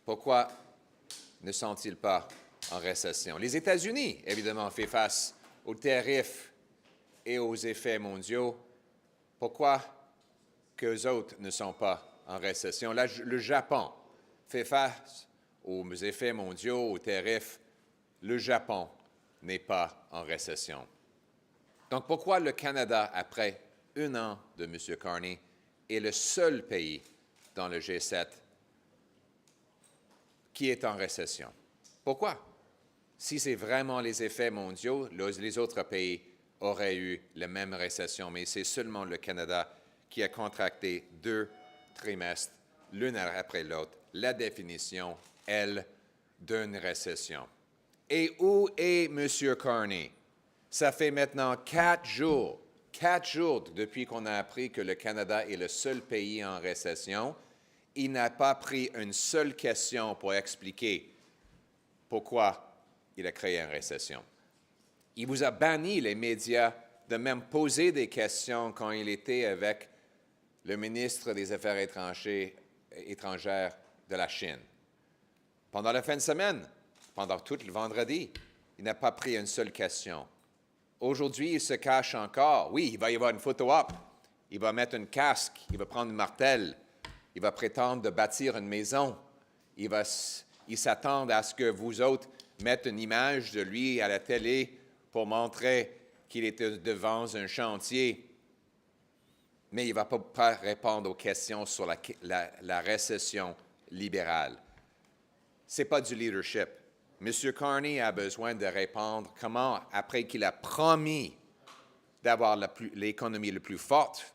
Pourquoi ne sont-ils pas en récession? Les États-Unis, évidemment, font face aux tarifs et aux effets mondiaux. Pourquoi qu'eux autres ne sont pas en récession? Là, le Japon fait face aux effets mondiaux, aux tarifs. Le Japon n'est pas en récession. Donc, pourquoi le Canada, après un an de M. Carney, est le seul pays dans le G7 qui est en récession? Pourquoi? Si c'est vraiment les effets mondiaux, les autres pays auraient eu la même récession, mais c'est seulement le Canada qui a contracté 2 trimestres, l'un après l'autre, la définition, elle, d'une récession. Et où est M. Carney? Ça fait maintenant 4 jours depuis qu'on a appris que le Canada est le seul pays en récession. Il n'a pas pris une seule question pour expliquer pourquoi il a créé une récession. Il vous a banni, les médias, de même poser des questions quand il était avec le ministre des Affaires étrangères de la Chine. Pendant la fin de semaine, pendant tout le vendredi, il n'a pas pris une seule question. Aujourd'hui, il se cache encore. Oui, il va y avoir une photo-op. Il va mettre un casque, il va prendre un martel, il va prétendre de bâtir une maison. Il s'attend à ce que vous autres mettez une image de lui à la télé pour montrer qu'il était devant un chantier. Mais il ne va pas répondre aux questions sur la récession libérale. Ce n'est pas du leadership. M. Carney a besoin de répondre comment, après qu'il a promis d'avoir l'économie la plus forte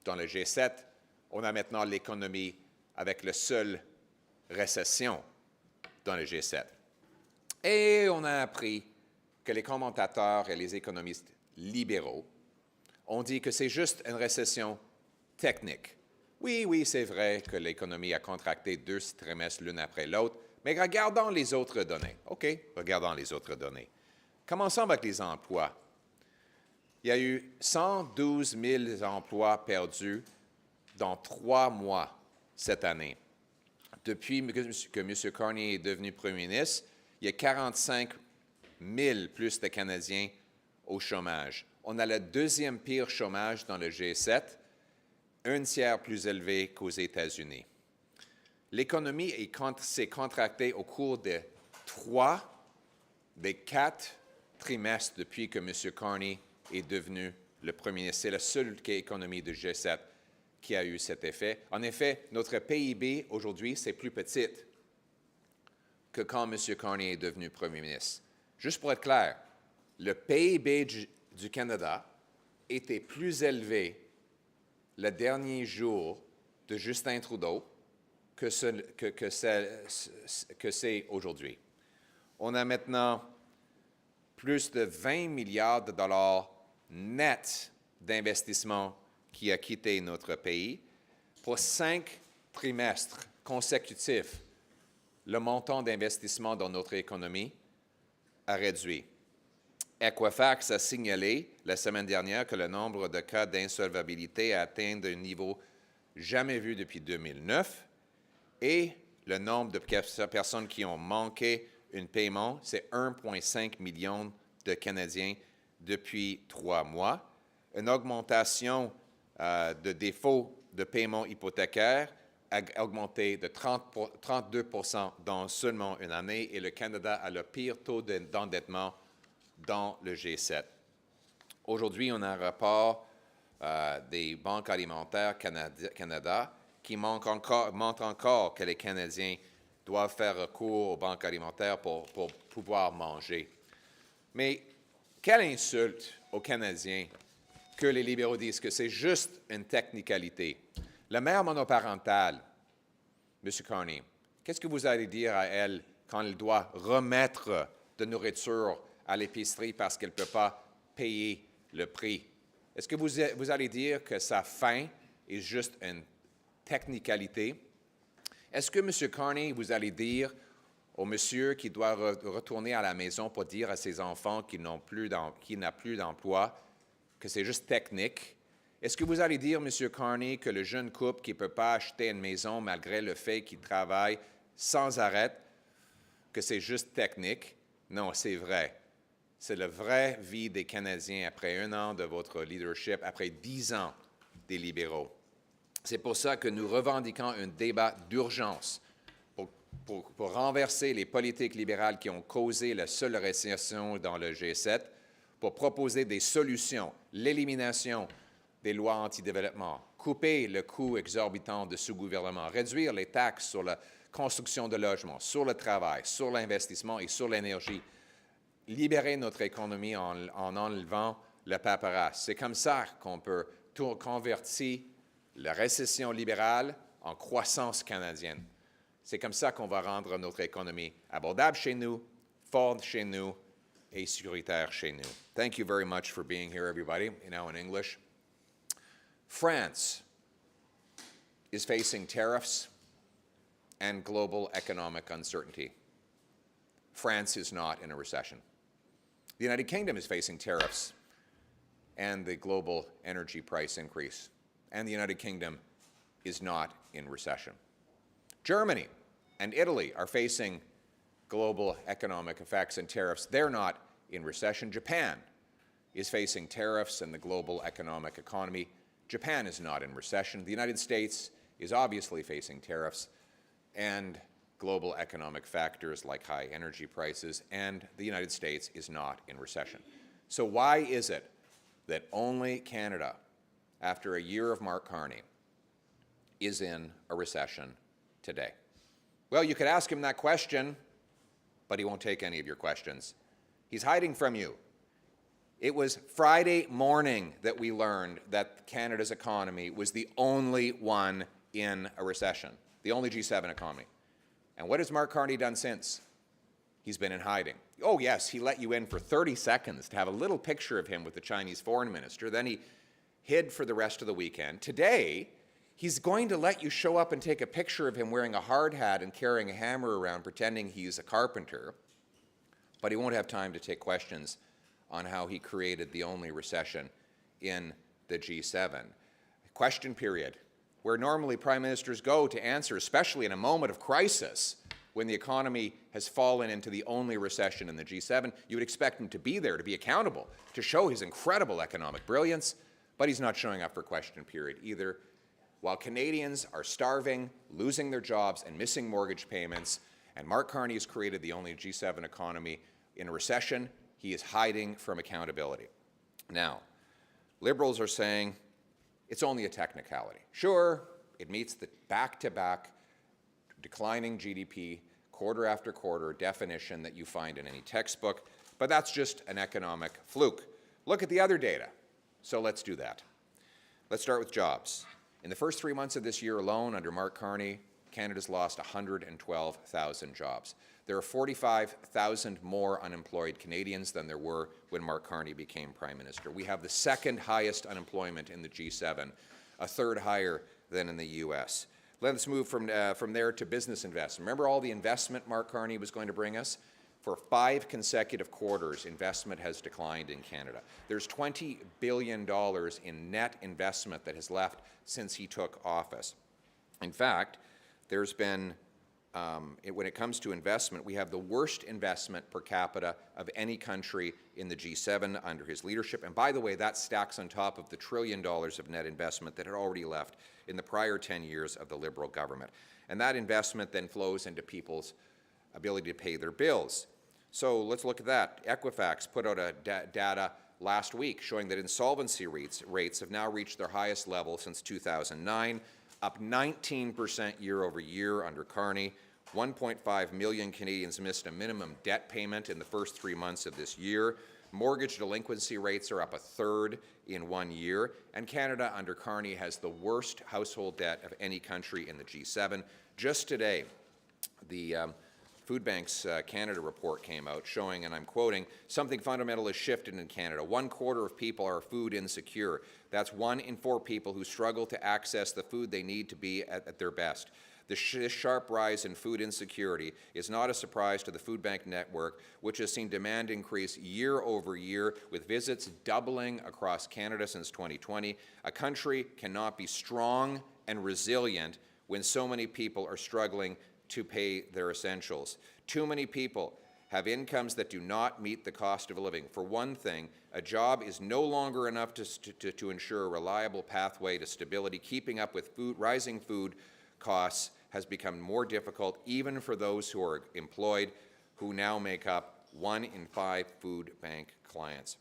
dans le G7, on a maintenant l'économie avec la seule récession dans le G7. Et on a appris que les commentateurs et les économistes libéraux ont dit que c'est juste une récession technique. Oui, c'est vrai que l'économie a contracté 2 trimestres l'un après l'autre, mais regardons les autres données. OK, regardons les autres données. Commençons avec les emplois. Il y a eu 112 000 emplois perdus dans 3 mois cette année. Depuis que M. Carney est devenu premier ministre, il y a 45 000 plus de Canadiens au chômage. On a le 2e pire chômage dans le G7, 1 tiers plus élevé qu'aux États-Unis. L'économie s'est contractée au cours de 3 des 4 trimestres depuis que M. Carney est devenu le premier ministre. C'est la seule économie du G7 qui a eu cet effet. En effet, notre PIB aujourd'hui, c'est plus petit que quand M. Carney est devenu premier ministre. Juste pour être clair, le PIB du Canada était plus élevé le dernier jour de Justin Trudeau que c'est aujourd'hui. On a maintenant plus de 20 milliards de dollars nets d'investissement qui a quitté notre pays. Pour 5 trimestres consécutifs, le montant d'investissement dans notre économie a réduit. Equifax a signalé la semaine dernière que le nombre de cas d'insolvabilité a atteint un niveau jamais vu depuis 2009 et le nombre de personnes qui ont manqué un paiement, c'est 1,5 million de Canadiens depuis 3 mois. Une augmentation de défauts de paiement hypothécaire a augmenté de 32 % dans seulement une année et le Canada a le pire taux d'endettement dans le G7. Aujourd'hui, on a un rapport des banques alimentaires Canada qui montre encore que les Canadiens doivent faire recours aux banques alimentaires pour pouvoir manger. Mais quelle insulte aux Canadiens que les libéraux disent que c'est juste une technicalité. La mère monoparentale, M. Carney, qu'est-ce que vous allez dire à elle quand elle doit remettre de nourriture à l'épicerie parce qu'elle ne peut pas payer le prix? Est-ce que vous allez dire que sa faim est juste une technicalité? Est-ce que, M. Carney, vous allez dire au monsieur qui doit retourner à la maison pour dire à ses enfants qu'il n'a plus d'emploi que c'est juste technique? Est-ce que vous allez dire, M. Carney, que le jeune couple qui ne peut pas acheter une maison malgré le fait qu'il travaille sans arrêt que c'est juste technique. Non, c'est vrai. C'est la vraie vie des Canadiens après 1 an de votre leadership, après 10 ans des libéraux. C'est pour ça que nous revendiquons un débat d'urgence pour renverser les politiques libérales qui ont causé la seule récession dans le G7, pour proposer des solutions, l'élimination des lois anti-développement, couper le coût exorbitant de ce gouvernement, réduire les taxes sur la construction de logements, sur le travail, sur l'investissement et sur l'énergie, libérer notre économie en enlevant le paperasse. C'est comme ça qu'on peut convertir la récession libérale en croissance canadienne. C'est comme ça qu'on va rendre notre économie abordable chez nous, forte chez nous et sécuritaire chez nous. Thank you very much for being here, everybody. Now in English. France is facing tariffs and global economic uncertainty. France is not in a recession. The United Kingdom is facing tariffs and the global energy price increase, and the United Kingdom is not in recession. Germany and Italy are facing global economic effects and tariffs. They're not in recession. Japan is facing tariffs and the global economic economy. Japan is not in recession. The United States is obviously facing tariffs and global economic factors like high energy prices, and the United States is not in recession. So why is it that only Canada, after a year of Mark Carney, is in a recession today? Well, you could ask him that question, but he won't take any of your questions. He's hiding from you. It was Friday morning that we learned that Canada's economy was the only one in a recession, the only G7 economy. And what has Mark Carney done since? He's been in hiding. Oh, yes, he let you in for 30 seconds to have a little picture of him with the Chinese foreign minister. Then he hid for the rest of the weekend. Today, he's going to let you show up and take a picture of him wearing a hard hat and carrying a hammer around, pretending he's a carpenter. But he won't have time to take questions on how he created the only recession in the G7. Question period, where normally prime ministers go to answer, especially in a moment of crisis, when the economy has fallen into the only recession in the G7. You would expect him to be there, to be accountable, to show his incredible economic brilliance, but he's not showing up for question period either. While Canadians are starving, losing their jobs, and missing mortgage payments, and Mark Carney has created the only G7 economy in a recession, he is hiding from accountability. Now, Liberals are saying it's only a technicality. Sure, it meets the back-to-back declining GDP, quarter after quarter definition that you find in any textbook, but that's just an economic fluke. Look at the other data. So let's do that. Let's start with jobs. In the first 3 months of this year alone, under Mark Carney, Canada's lost 112,000 jobs. There are 45,000 more unemployed Canadians than there were when Mark Carney became Prime Minister. We have the second highest unemployment in the G7, a third higher than in the U.S. Let's move from there to business investment. Remember all the investment Mark Carney was going to bring us? For 5 consecutive quarters, investment has declined in Canada. There's $20 billion in net investment that has left since he took office. In fact, there's been, when it comes to investment, we have the worst investment per capita of any country in the G7 under his leadership. And by the way, that stacks on top of the $1 trillion of net investment that had already left in the prior 10 years of the Liberal government. And that investment then flows into people's ability to pay their bills. So let's look at that. Equifax put out a data last week showing that insolvency rates have now reached their highest level since 2009, up 19% year over year under Carney. 1.5 million Canadians missed a minimum debt payment in the first 3 months of this year. Mortgage delinquency rates are up a third in 1 year. And Canada under Carney has the worst household debt of any country in the G7. Just today, the Food Bank's Canada report came out showing, and I'm quoting, something fundamental has shifted in Canada. 1/4 of people are food insecure. That's 1 in 4 people who struggle to access the food they need to be at their best. This sharp rise in food insecurity is not a surprise to the Food Bank network, which has seen demand increase year over year, with visits doubling across Canada since 2020. A country cannot be strong and resilient when so many people are struggling to pay their essentials. Too many people have incomes that do not meet the cost of living. For one thing, a job is no longer enough to ensure a reliable pathway to stability. Keeping up with rising food costs has become more difficult, even for those who are employed, who now make up 1 in 5 food bank clients.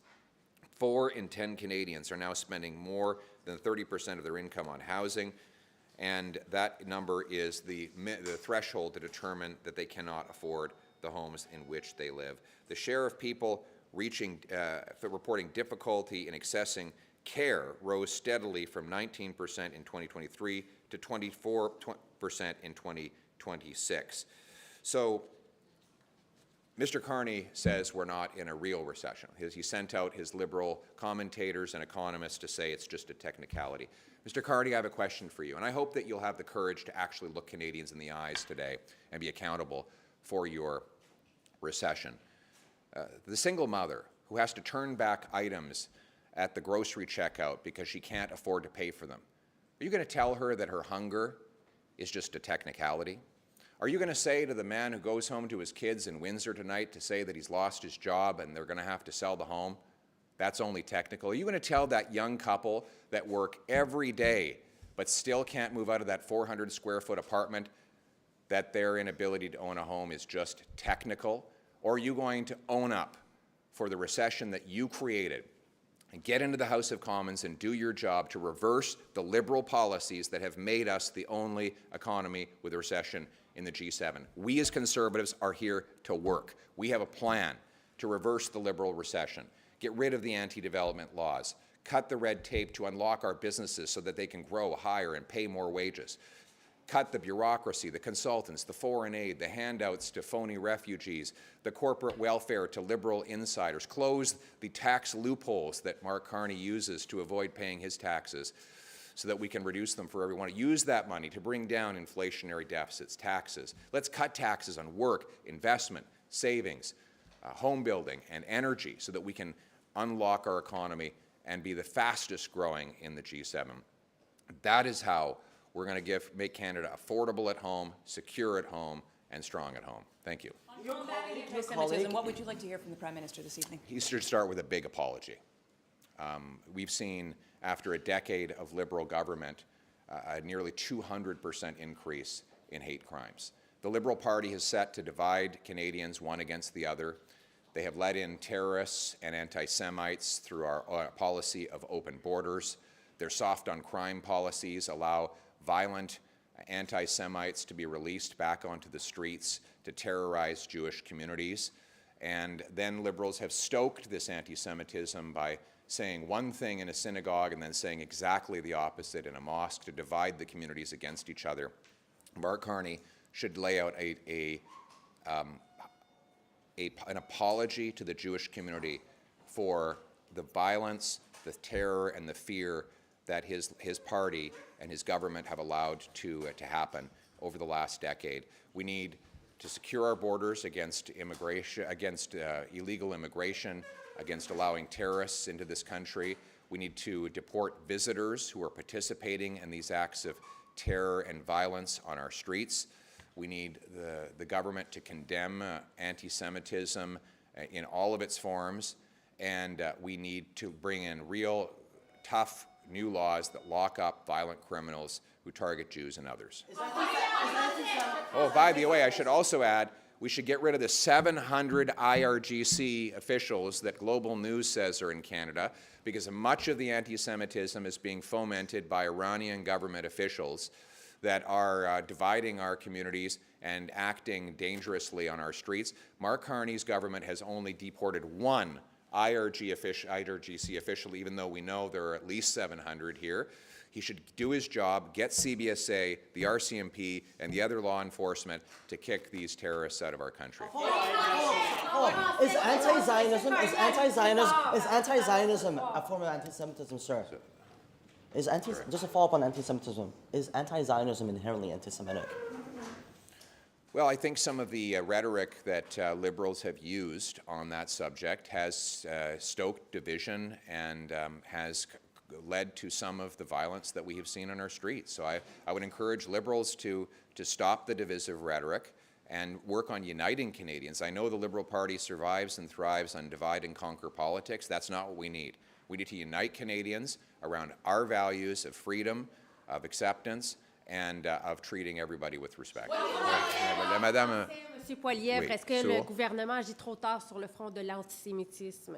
4 in 10 Canadians are now spending more than 30% of their income on housing, and that number is the threshold to determine that they cannot afford the homes in which they live. The share of people reporting difficulty in accessing care rose steadily from 19% in 2023 to 24% in 2026. So Mr. Carney says we're not in a real recession. He sent out his Liberal commentators and economists to say it's just a technicality. Mr. Carney, I have a question for you, and I hope that you'll have the courage to actually look Canadians in the eyes today and be accountable for your recession. The single mother who has to turn back items at the grocery checkout because she can't afford to pay for them, are you going to tell her that her hunger is just a technicality? Are you going to say to the man who goes home to his kids in Windsor tonight to say that he's lost his job and they're going to have to sell the home, that's only technical? Are you going to tell that young couple that work every day but still can't move out of that 400 square foot apartment that their inability to own a home is just technical? Or are you going to own up for the recession that you created and get into the House of Commons and do your job to reverse the Liberal policies that have made us the only economy with a recession in the G7? We as Conservatives are here to work. We have a plan to reverse the Liberal recession, get rid of the anti-development laws, cut the red tape to unlock our businesses so that they can grow higher and pay more wages, cut the bureaucracy, the consultants, the foreign aid, the handouts to phony refugees, the corporate welfare to Liberal insiders, close the tax loopholes that Mark Carney uses to avoid paying his taxes so that we can reduce them for everyone. Use that money to bring down inflationary deficits, taxes. Let's cut taxes on work, investment, savings, home building, and energy so that we can unlock our economy and be the fastest growing in the G7. That is how we're going to make Canada affordable at home, secure at home, and strong at home. Thank you. Anti-Semitism, what would you like to hear from the Prime Minister this evening? He should start with a big apology. We've seen, after a decade of Liberal government, a nearly 200% increase in hate crimes. The Liberal Party has set to divide Canadians one against the other. They have let in terrorists and anti-Semites through our policy of open borders. Their soft on crime policies allow violent anti-Semites to be released back onto the streets to terrorize Jewish communities. And then Liberals have stoked this anti-Semitism by saying one thing in a synagogue and then saying exactly the opposite in a mosque to divide the communities against each other. Mark Carney should lay out an apology to the Jewish community for the violence, the terror, and the fear that his party and his government have allowed to happen over the last decade. We need to secure our borders against immigration, against illegal immigration, against allowing terrorists into this country. We need to deport visitors who are participating in these acts of terror and violence on our streets. We need the government to condemn anti-Semitism in all of its forms, and we need to bring in real tough new laws that lock up violent criminals who target Jews and others. Oh, by the way, I should also add, we should get rid of the 700 IRGC officials that Global News says are in Canada, because much of the anti-Semitism is being fomented by Iranian government officials that are dividing our communities and acting dangerously on our streets. Mark Carney's government has only deported one IRGC official, even though we know there are at least 700 here. He should do his job, get CBSA, the RCMP, and the other law enforcement to kick these terrorists out of our country. Is anti-Zionism a form of anti-Semitism, sir? Just a follow-up on anti-Semitism. Is anti-Zionism inherently anti-Semitic? Well, I think some of the rhetoric that Liberals have used on that subject has stoked division and has led to some of the violence that we have seen on our streets. So I would encourage Liberals to stop the divisive rhetoric and work on uniting Canadians. I know the Liberal Party survives and thrives on divide and conquer politics. That's not what we need. We need to unite Canadians around our values of freedom, of acceptance, and of treating everybody with respect. Madame, Monsieur Poilievre, Oui, est-ce que sur- le gouvernement agit trop tard sur le front de l'antisémitisme?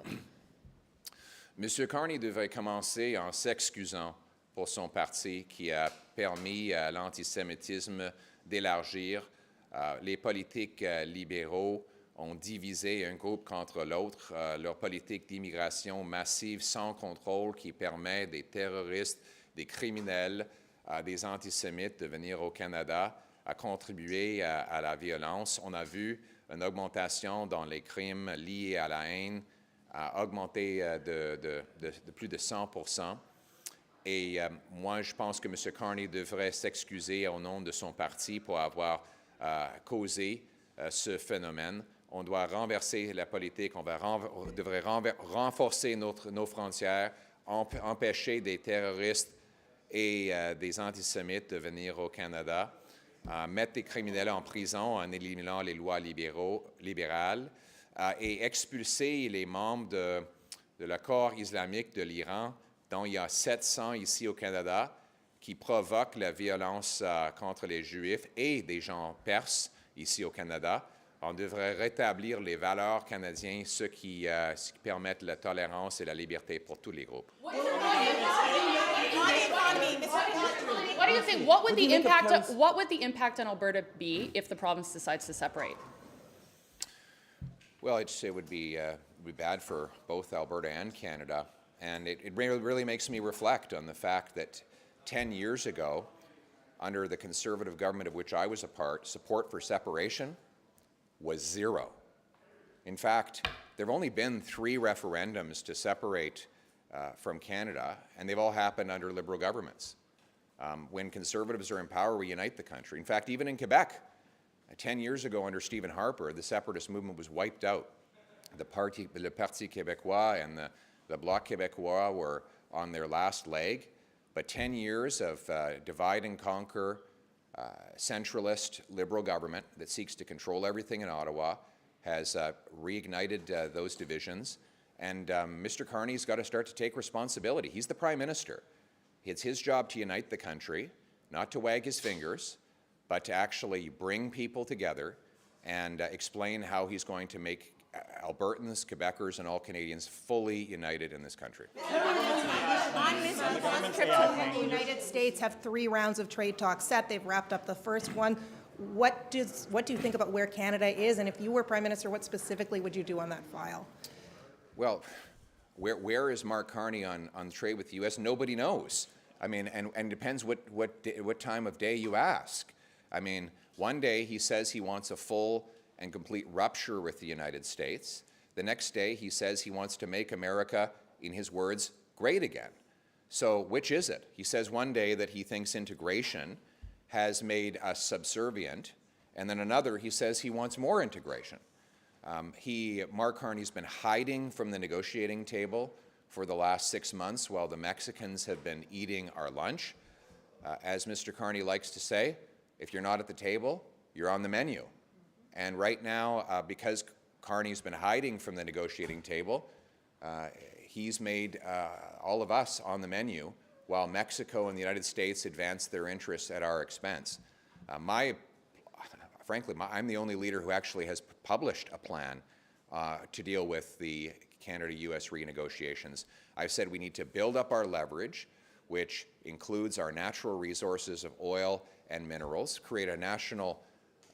M. Carney devrait commencer en s'excusant pour son parti qui a permis à l'antisémitisme d'élargir. Les politiques libéraux ont divisé un groupe contre l'autre. Leur politique d'immigration massive sans contrôle qui permet des terroristes, des criminels, des antisémites de venir au Canada a contribué à la violence. On a vu une augmentation dans les crimes liés à la haine, a augmenté de plus de 100%. Et moi, je pense que M. Carney devrait s'excuser au nom de son parti pour avoir causé ce phénomène. On doit renverser la politique, on devrait renforcer nos frontières, empêcher des terroristes et des antisémites de venir au Canada, mettre des criminels en prison en éliminant les lois libérales et expulser les membres de l'accord islamique de l'Iran, dont il y a 700 ici au Canada, qui provoquent la violence contre les Juifs et des gens perses ici au Canada. On devrait rétablir les valeurs canadiennes, ce qui permettent la tolérance et la liberté pour tous les groupes. What do you think? What would the impact on Alberta be if the province decides to separate? Well, it would be bad for both Alberta and Canada, and it really makes me reflect on the fact that 10 years ago, under the Conservative government of which I was a part, support for separation was zero. In fact, there have only been 3 referendums to separate from Canada, and they've all happened under Liberal governments. When Conservatives are in power, we unite the country. In fact, even in Quebec, 10 years ago under Stephen Harper, the separatist movement was wiped out. Le Parti Québécois and the Bloc Québécois were on their last leg, but 10 years of divide and conquer, centralist Liberal government that seeks to control everything in Ottawa has reignited those divisions. And Mr. Carney's got to start to take responsibility. He's the Prime Minister. It's his job to unite the country, not to wag his fingers, but to actually bring people together and explain how he's going to make Albertans, Quebecers, and all Canadians fully united in this country. On Mr. Khan's trip to the United States, have 3 rounds of trade talks set. They've wrapped up the first one. What do you think about where Canada is? And if you were Prime Minister, what specifically would you do on that file? Well, where is Mark Carney on trade with the U.S.? Nobody knows. I mean, and it depends what time of day you ask. I mean, one day he says he wants a full and complete rupture with the United States. The next day he says he wants to make America, in his words, great again. So which is it? He says one day that he thinks integration has made us subservient, and then another he says he wants more integration. Mark Carney's been hiding from the negotiating table for the last 6 months while the Mexicans have been eating our lunch. As Mr. Carney likes to say, if you're not at the table, you're on the menu. And right now, because Carney's been hiding from the negotiating table, he's made all of us on the menu while Mexico and the United States advance their interests at our expense. Frankly, I'm the only leader who actually has published a plan to deal with the Canada-U.S. renegotiations. I've said we need to build up our leverage, which includes our natural resources of oil and minerals, create a national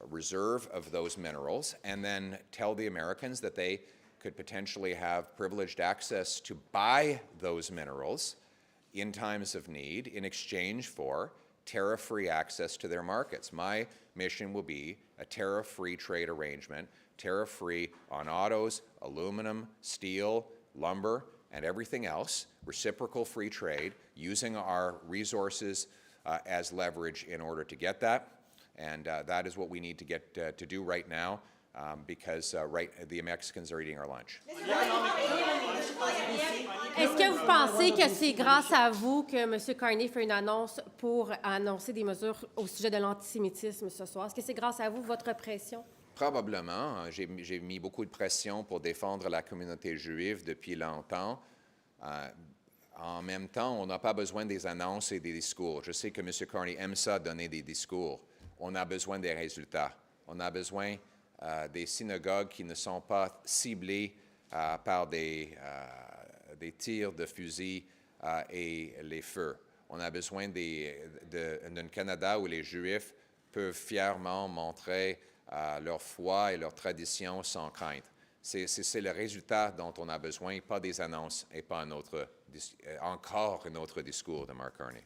reserve of those minerals, and then tell the Americans that they could potentially have privileged access to buy those minerals in times of need in exchange for tariff-free access to their markets. My mission will be a tariff-free trade arrangement, tariff-free on autos, aluminum, steel, lumber, and everything else, reciprocal free trade, using our resources as leverage in order to get that. And that is what we need to get to do right now. because the Mexicans are eating our lunch. Est-ce que vous pensez que c'est grâce à vous que M. Carney fait une annonce pour annoncer des mesures au sujet de l'antisémitisme ce soir? Est-ce que c'est grâce à vous, votre pression? Probablement. J'ai mis beaucoup de pression pour défendre la communauté juive depuis longtemps. En même temps, on n'a pas besoin des annonces et des discours. Je sais que M. Carney aime ça, donner des discours. On a besoin des résultats. On a besoin des synagogues qui ne sont pas ciblées par des tirs de fusil et les feux. On a besoin d'un Canada où les Juifs peuvent fièrement montrer leur foi et leur tradition sans crainte. C'est le résultat dont on a besoin, pas des annonces et pas encore un autre discours de Mark Carney.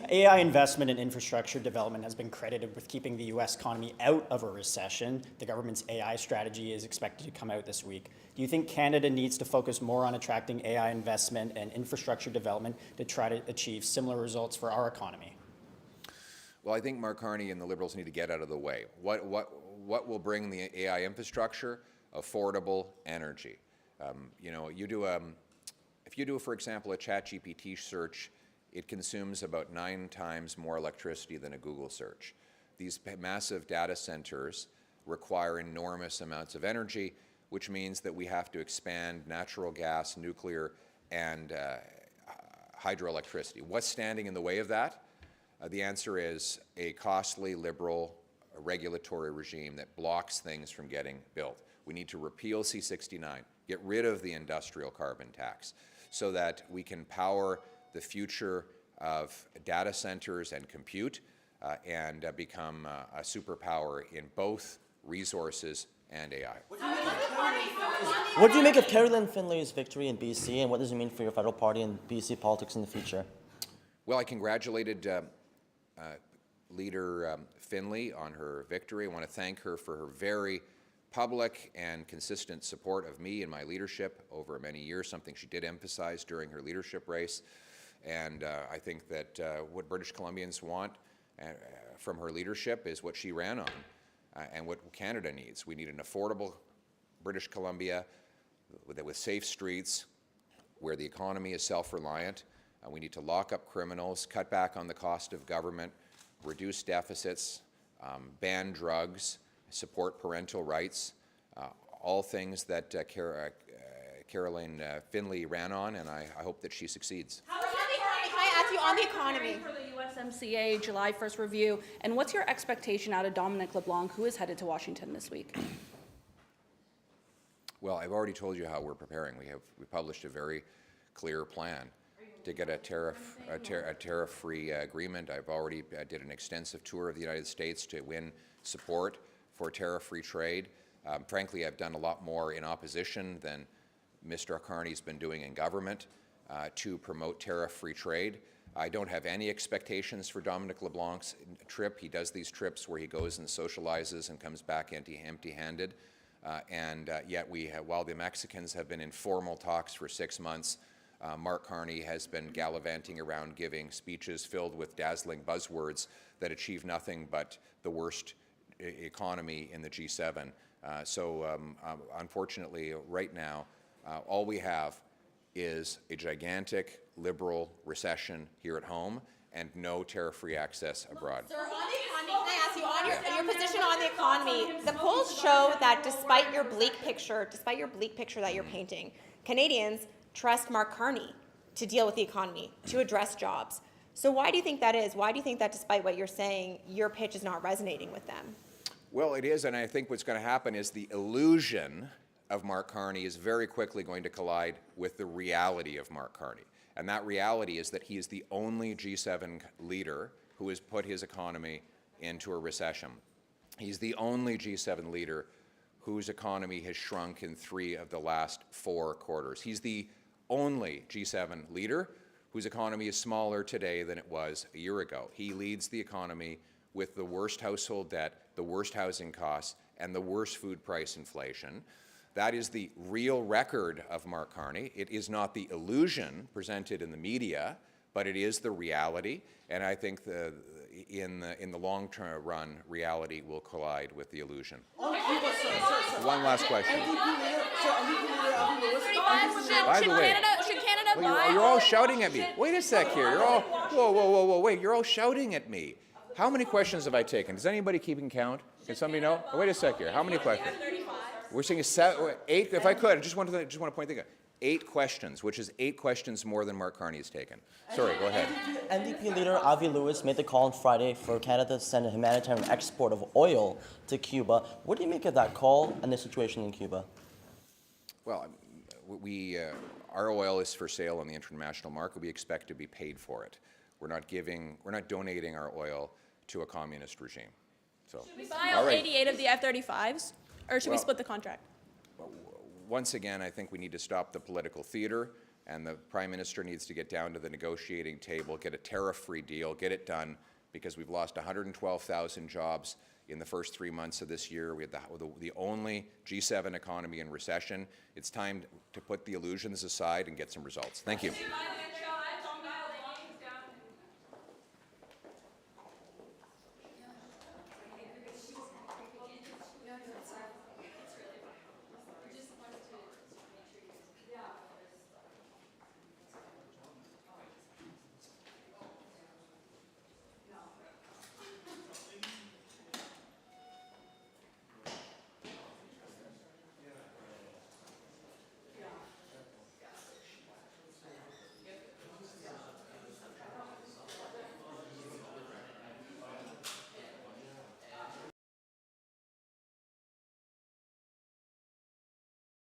AI investment in infrastructure development has been credited with keeping the U.S. economy out of a recession. The government's AI strategy is expected to come out this week. Do you think Canada needs to focus more on attracting AI investment and infrastructure development to try to achieve similar results for our economy? Well, I think Mark Carney and the Liberals need to get out of the way. What will bring the AI infrastructure? Affordable energy. If you do, for example, a ChatGPT search, it consumes about 9 times more electricity than a Google search. These massive data centers require enormous amounts of energy, which means that we have to expand natural gas, nuclear, and hydroelectricity. What's standing in the way of that? The answer is a costly, liberal regulatory regime that blocks things from getting built. We need to repeal C-69, get rid of the industrial carbon tax, so that we can power the future of data centers and compute and become a superpower in both resources and AI. What do you make of Carolyn Finlay's victory in BC, and what does it mean for your federal party and BC politics in the future? Well, I congratulated Leader Finlay on her victory. I want to thank her for her very public and consistent support of me and my leadership over many years, something she did emphasize during her leadership race. And I think that what British Columbians want from her leadership is what she ran on and what Canada needs. We need an affordable British Columbia with safe streets, where the economy is self-reliant. We need to lock up criminals, cut back on the cost of government, reduce deficits, ban drugs, support parental rights, all things that Caroline Finlay ran on, and I hope that she succeeds. Can I ask you on the economy? For the USMCA July 1st review, and what's your expectation out of Dominic LeBlanc, who is headed to Washington this week? Well, I've already told you how we're preparing. We published a very clear plan to get a tariff-free agreement. I've already did an extensive tour of the United States to win support for tariff-free trade. Frankly, I've done a lot more in opposition than Mr. Carney's been doing in government to promote tariff-free trade. I don't have any expectations for Dominic LeBlanc's trip. He does these trips where he goes and socializes and comes back empty-handed. Yet while the Mexicans have been in formal talks for 6 months, Mark Carney has been gallivanting around giving speeches filled with dazzling buzzwords that achieve nothing but the worst economy in the G7. Unfortunately, right now, all we have is a gigantic liberal recession here at home and no tariff-free access abroad. Sir, on the economy, can I ask you, on your position on the economy, the polls show that despite your bleak picture that you're painting, Canadians trust Mark Carney to deal with the economy, to address jobs. So why do you think that is? Why do you think that despite what you're saying, your pitch is not resonating with them? Well, it is, and I think what's going to happen is the illusion of Mark Carney is very quickly going to collide with the reality of Mark Carney. And that reality is that he is the only G7 leader who has put his economy into a recession. He's the only G7 leader whose economy has shrunk in 3 of the last 4 quarters. He's the only G7 leader whose economy is smaller today than it was a year ago. He leads the economy with the worst household debt, the worst housing costs, and the worst food price inflation. That is the real record of Mark Carney. It is not the illusion presented in the media, but it is the reality. And I think in the long-term run, reality will collide with the illusion. On Cuba, sir. One last question. NDP leader, sir, NDP leader Avi Lewis. By the way, Should Canada well, buy? you're all shouting at me. Wait a sec here. You're all, whoa, wait. You're all shouting at me. How many questions have I taken? Is anybody keeping count? Can somebody know? Oh, wait a sec here. How many questions? We're saying 8. If I could, I just want to point things out. 8 questions, which is 8 questions more than Mark Carney has taken. Sorry, go ahead. NDP leader Avi Lewis made the call on Friday for Canada to send a humanitarian export of oil to Cuba. What do you make of that call and the situation in Cuba? Well, our oil is for sale on the international market. We expect to be paid for it. We're not donating our oil to a communist regime. So, Should we buy all all right. 88 of the F-35s, or should we Well- split the contract? Once again, I think we need to stop the political theater, and the Prime Minister needs to get down to the negotiating table, get a tariff-free deal, get it done, because we've lost 112,000 jobs in the first 3 months of this year. We had the only G7 economy in recession. It's time to put the illusions aside and get some results. Thank you.